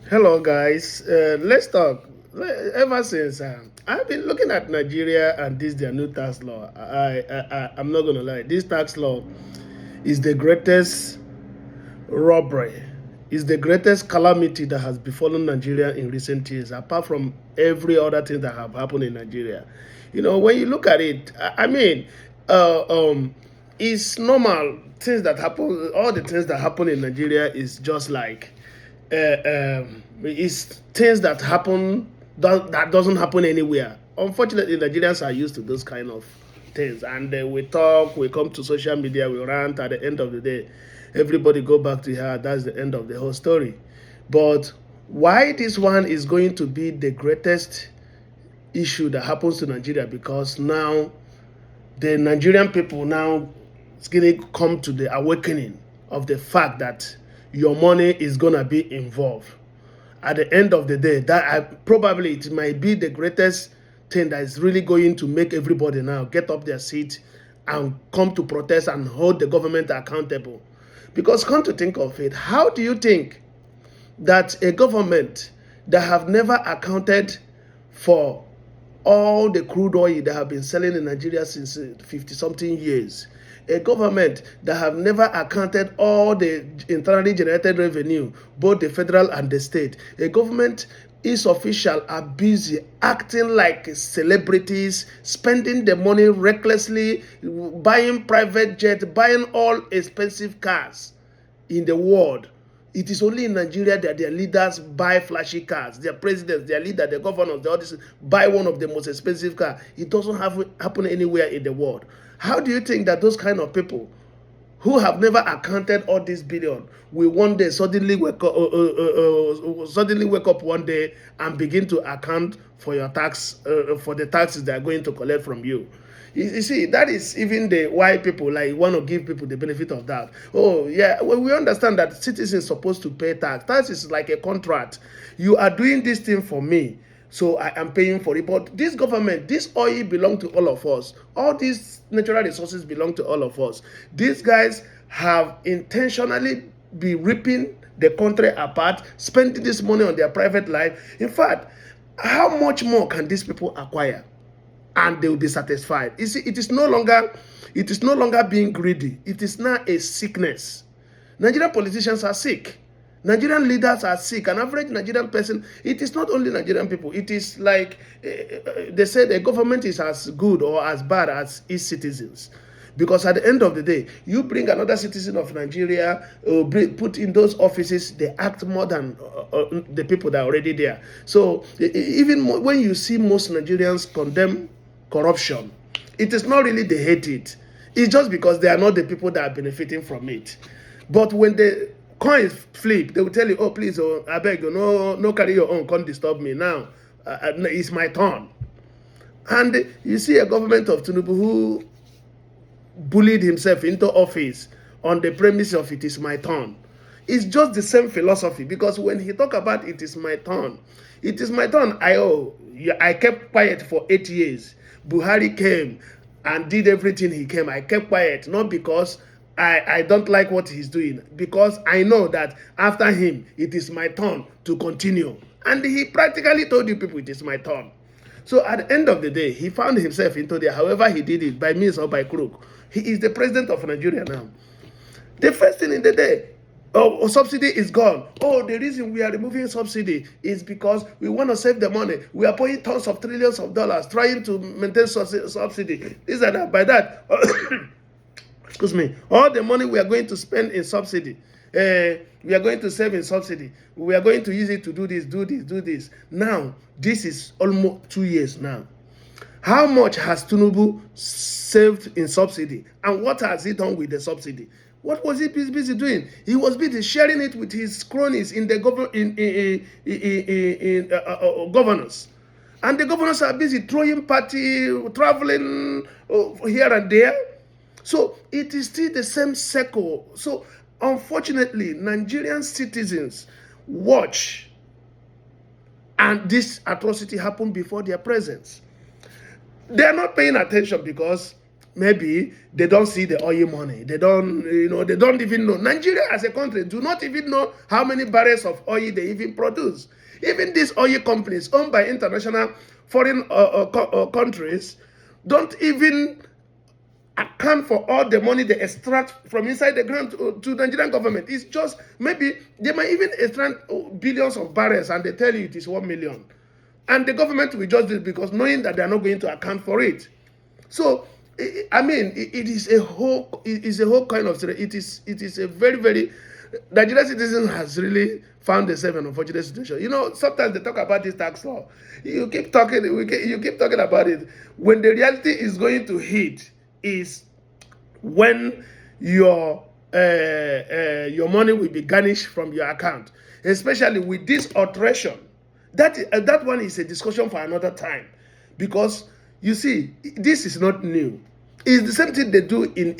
Hello, guys. Let's talk. Ever since I've been looking at Nigeria and this their new tax law, I'm not gonna lie. This tax law is the greatest robbery, is the greatest calamity that has befallen Nigeria in recent years. Apart from every other thing that have happened in Nigeria, when you look at it, I mean, uh, um, it's normal things that happen. All the things that happen in Nigeria is just like it's things that happen that doesn't happen anywhere. Unfortunately, Nigerians are used to those kind of things, and we talk, we come to social media, we rant. At the end of the day, everybody go back to her. That's the end of the whole story. But why this one is going to be the greatest issue that happens to Nigeria? Because now the Nigerian people now is going to come to the awakening of the fact that your money is going to be involved. At the end of the day, probably it might be the greatest thing that is really going to make everybody now get up their seat and come to protest and hold the government accountable. Because come to think of it, how do you think that a government that have never accounted for all the crude oil that have been selling in Nigeria since 50 something years, a government that have never accounted all the internally generated revenue, both the federal and the state, a government its officials are busy acting like celebrities, spending the money recklessly, buying private jets, buying all expensive cars in the world. It is only in Nigeria that their leaders buy flashy cars. Their presidents, their leader, their governors, the others buy one of the most expensive cars. It doesn't happen anywhere in the world. How do you think that those kind of people who have never accounted all this billion will one day suddenly wake up one day and begin to account for your tax for the taxes they are going to collect from you? You see, that is even the why people like want to give people the benefit of that. Oh yeah, well, we understand that citizens supposed to pay tax. Tax is like a contract. You are doing this thing for me, so I am paying for it. But this government, this oil belong to all of us. All these natural resources belong to all of us. These guys have intentionally be ripping the country apart, spending this money on their private life. In fact, how much more can these people acquire? And they will be satisfied. You see, it is no longer being greedy. It is now a sickness. Nigerian politicians are sick. Nigerian leaders are sick. An average Nigerian person, it is not only Nigerian people. It is like they say the government is as good or as bad as its citizens. Because at the end of the day, you bring another citizen of Nigeria, put in those offices, they act more than the people that are already there. So even when you see most Nigerians condemn corruption, it is not really they hate it. It's just because they are not the people that are benefiting from it. But when the coins flip, they will tell you, oh, please, oh, I beg you, no carry your own, can't disturb me now. It's my turn. And you see a government of Tinubu who bullied himself into office on the premise of it is my turn. It's just the same philosophy, because when he talk about it is my turn, it is my turn. I kept quiet for 8 years. Buhari came and did everything he came. I kept quiet, not because I don't like what he's doing, because I know that after him, it is my turn to continue. And he practically told you people it is my turn. So at the end of the day, he found himself into there. However he did it, by means or by crook. He is the president of Nigeria now. The first thing in the day, oh, subsidy is gone. Oh, the reason we are removing subsidy is because we want to save the money. We are putting tons of trillions of dollars trying to maintain subsidy. This and that. By that, excuse me, all the money we are going to spend in subsidy, we are going to save in subsidy. We are going to use it to do this, do this, do this. Now, this is almost 2 years now. How much has Tinubu saved in subsidy? And what has he done with the subsidy? What was he busy doing? He was busy sharing it with his cronies in the governors. And the governors are busy throwing party, traveling here and there. So it is still the same circle. So unfortunately, Nigerian citizens watch, and this atrocity happened before their presence. They are not paying attention because maybe they don't see the oil money. They don't, they don't even know. Nigeria as a country do not even know how many barrels of oil they even produce. Even these oil companies owned by international foreign countries don't even account for all the money they extract from inside the ground to the Nigerian government. It's just, maybe they might even extract billions of barrels and they tell you it is 1 million. And the government will just do it because knowing that they are not going to account for it. So, I mean, it is a whole kind of, it is a very, very, Nigerian citizen has really found themselves in an unfortunate situation. Sometimes they talk about this tax law. You keep talking about it. When the reality is going to hit is when your money will be garnished from your account, especially with this alteration. That one is a discussion for another time, because you see, this is not new. It's the same thing they do in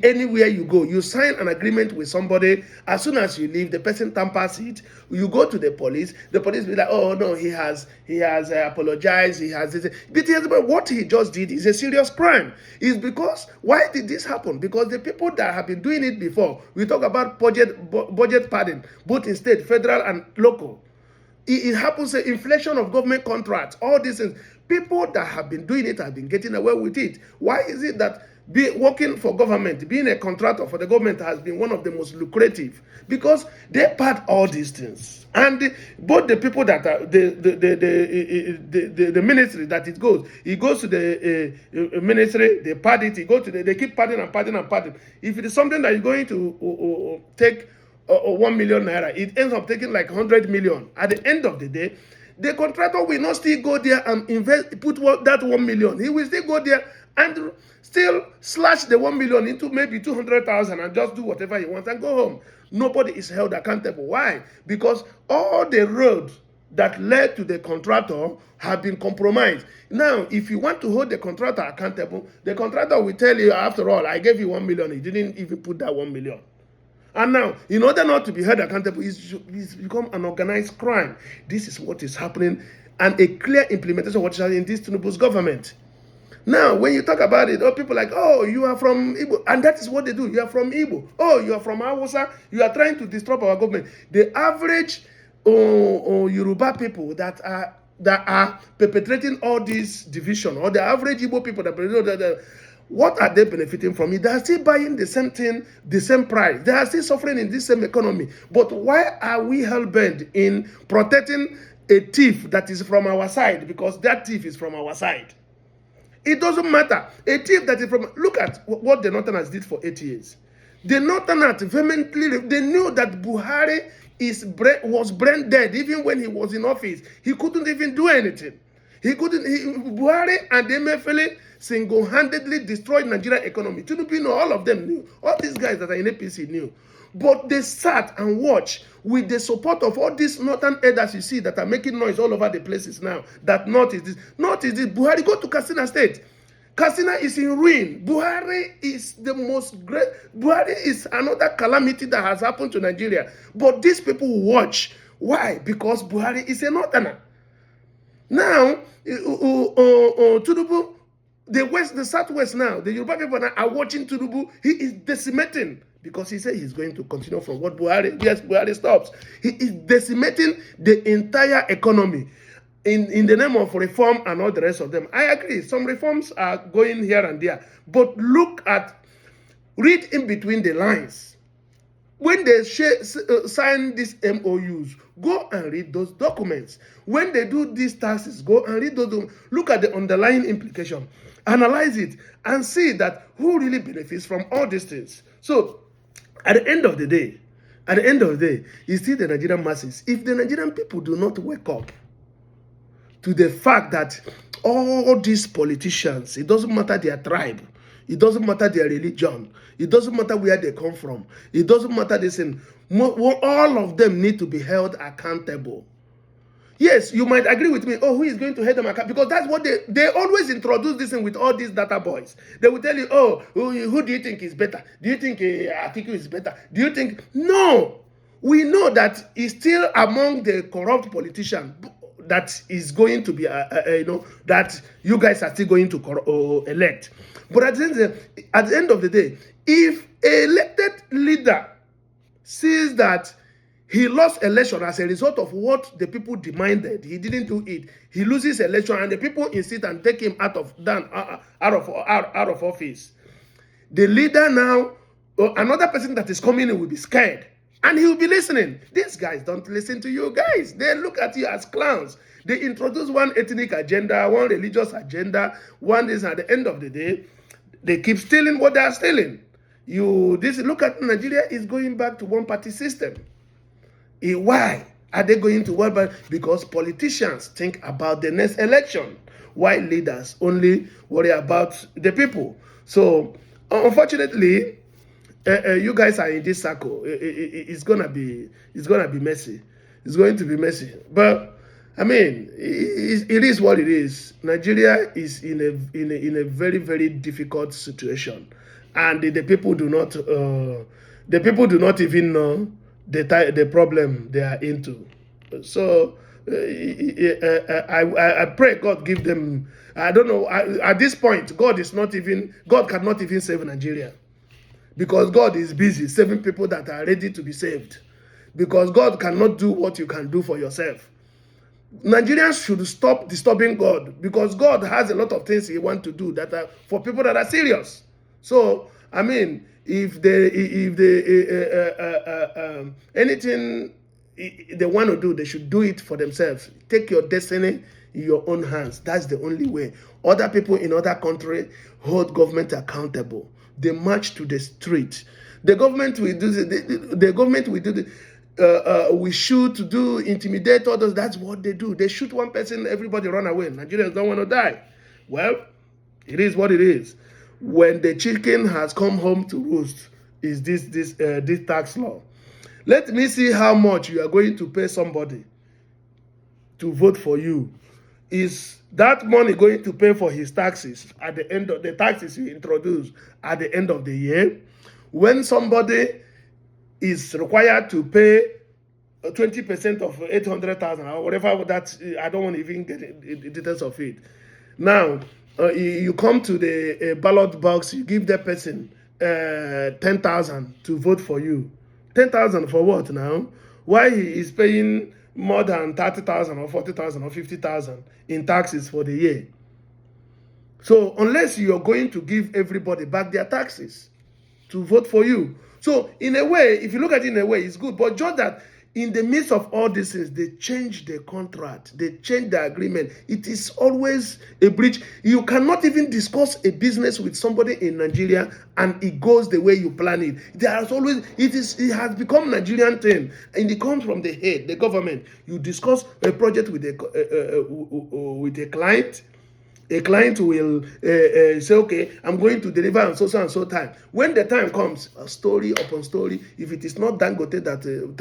anywhere you go. You sign an agreement with somebody. As soon as you leave, the person tampers it. You go to the police. The police be like, "Oh no, he has apologized. He has this." But what he just did is a serious crime. It's because, why did this happen? Because the people that have been doing it before. We talk about budget padding, both in state, federal, and local. It happens, inflation of government contracts, all these things. People that have been doing it have been getting away with it. Why is it that working for government, being a contractor for the government has been one of the most lucrative? Because they pad all these things. And both the people that are, the ministry that it goes to the ministry, they pad it, they keep padding and padding and padding. If it is something that is going to take 1 million naira, it ends up taking like 100 million. At the end of the day, the contractor will not still go there and put that 1 million. He will still go there and still slash the 1 million into maybe 200,000 and just do whatever he wants and go home. Nobody is held accountable. Why? Because all the roads that led to the contractor have been compromised. Now, if you want to hold the contractor accountable, the contractor will tell you, after all, I gave you 1 million. He didn't even put that 1 million. And now, in order not to be held accountable, it's become an organized crime. This is what is happening, and a clear implementation of what is happening in this Tinubu's government. Now, when you talk about it, people are like, oh, you are from Igbo, and that is what they do. You are from Igbo. Oh, you are from Hausa. You are trying to disrupt our government. The average Yoruba people that are perpetrating all this division, or the average Igbo people that what are they benefiting from it? They are still buying the same thing, the same price. They are still suffering in this same economy. But why are we hell-bent in protecting a thief that is from our side? Because that thief is from our side. It doesn't matter. A thief that is from... Look at what the Northerners did for 8 years. The Northerners vehemently... They knew that Buhari was brain dead even when he was in office. He couldn't even do anything. Buhari and Emefiele single-handedly destroyed Nigerian economy. Tinubu, all of them knew. All these guys that are in APC knew. But they sat and watched with the support of all these northern elders you see that are making noise all over the places now. That North is this. Buhari, go to Katsina State. Katsina is in ruin. Buhari is the most great. Buhari is another calamity that has happened to Nigeria. But these people watch. Why? Because Buhari is a northerner. Now, Tinubu, the southwest now, the Yoruba people now are watching Tinubu. He is decimating, because he said he's going to continue from what Buhari stops. He is decimating the entire economy in the name of reform and all the rest of them. I agree, some reforms are going here and there, but read in between the lines. When they sign these MOUs, go and read those documents. When they do these taxes, go and read those documents. Look at the underlying implication. Analyze it and see that who really benefits from all these things. So, at the end of the day, it's still the Nigerian masses. If the Nigerian people do not wake up to the fact that all these politicians, it doesn't matter their tribe, it doesn't matter their religion, it doesn't matter where they come from, it doesn't matter this thing, all of them need to be held accountable. Yes, you might agree with me, who is going to hold them accountable? Because that's what they always introduce this thing with all these data boys. They will tell you, who do you think is better? Do you think Atiku is better? Do you think... No! We know that he's still among the corrupt politicians. that is going to be, that you guys are still going to elect. But at the end of the day, if a elected leader sees that he lost election as a result of what the people demanded, he didn't do it, he loses election, and the people insist and take him out of office, the leader now, another person that is coming in will be scared. And he will be listening. These guys don't listen to you guys. They look at you as clowns. They introduce one ethnic agenda, one religious agenda, one is at the end of the day, they keep stealing what they are stealing. Look at Nigeria is going back to one-party system. Why are they going to one party? Because politicians think about the next election, while leaders only worry about the people. So, unfortunately, you guys are in this circle. It's gonna be messy. It's going to be messy. But I mean, it is what it is. Nigeria is in a very, very difficult situation, and the people do not even know the problem they are into. So I pray God give them. I don't know. At this point, God cannot even save Nigeria. Because God is busy saving people that are ready to be saved. Because God cannot do what you can do for yourself. Nigerians should stop disturbing God, because God has a lot of things he wants to do that are for people that are serious. So, I mean, anything they want to do, they should do it for themselves. Take your destiny in your own hands. That's the only way. Other people in other countries hold government accountable. They march to the street. The government will do the government will do we shoot, do intimidate others. That's what they do. They shoot one person, everybody run away. Nigerians don't want to die. Well, it is what it is. When the chicken has come home to roost, is this tax law. Let me see how much you are going to pay somebody to vote for you. Is that money going to pay for his taxes at the end of the taxes he introduced at the end of the year? When somebody is required to pay 20% of 800,000 or whatever that, I don't want to even get the details of it. Now, you come to the ballot box, you give that person 10,000 to vote for you. 10,000 for what now? Why he is paying more than 30,000 or 40,000 or 50,000 in taxes for the year? So unless you're going to give everybody back their taxes to vote for you. So in a way, if you look at it in a way, it's good. But just that in the midst of all these things, they change the contract, they change the agreement. It is always a breach. You cannot even discuss a business with somebody in Nigeria and it goes the way you plan it. It has become Nigerian thing, and it comes from the head, the government. You discuss a project with a client. A client will say, okay, I'm going to deliver on so and so time. When the time comes, a story upon story, if it is not Dangote that